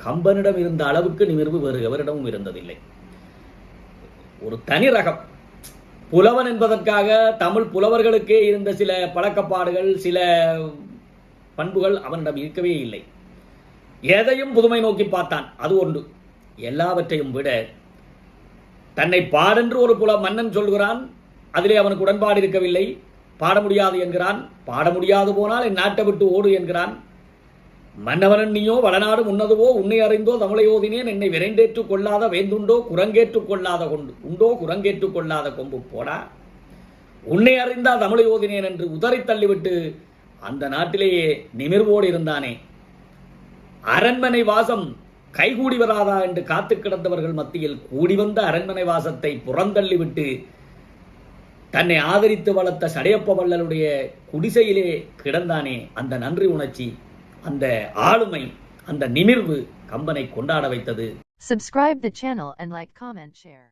கம்பனிடம் இருந்த அளவுக்கு நிமிர்வு வேறு எவரிடமும் இருந்ததில்லை. ஒரு தனி ரகம். புலவன் என்பதற்காக தமிழ் புலவர்களுக்கே இருந்த சில பழக்கப்பாடுகள், சில பண்புகள் அவனிடம் இருக்கவே இல்லை. எதையும் புதுமை நோக்கி பார்த்தான், அது ஒன்று. எல்லாவற்றையும் விட தன்னை பாடென்று ஒரு மன்னன் சொல்கிறான், அதிலே அவனுக்கு உடன்பாடு இருக்கவில்லை. பாட முடியாது என்கிறான். பாட முடியாது போனால் என் நாட்டை விட்டு ஓடு என்கிறான். மன்னவனன் நீயோ வளநாடு முன்னதுவோ உன்னை அறிந்தோ தமிழையோதினேன் என்னை விரைந்தேற்றுக் கொள்ளாத வேந்துண்டோ குரங்கேற்றுக் கொள்ளாத கொண்டு உண்டோ குரங்கேற்றுக் கொள்ளாத கொம்பு போடா, உன்னை அறிந்தா தமிழையோதினேன் என்று உதறி தள்ளிவிட்டு அந்த நாட்டிலேயே நிமிர்வோடு இருந்தானே. அரண்மனை வாசம் கைகூடி வராதா என்று காத்து கிடந்தவர்கள் மத்தியில் கூடி வந்த அரண்மனை வாசத்தை புறந்தள்ளிவிட்டு தன்னை ஆதரித்து வளர்த்த சடையப்ப வள்ளலுடைய குடிசையிலே கிடந்தானே. அந்த நன்றி உணர்ச்சி, அந்த ஆளுமை, அந்த நிமிர்வு கம்பனை கொண்டாட வைத்தது. Subscribe the channel and like, comment, share.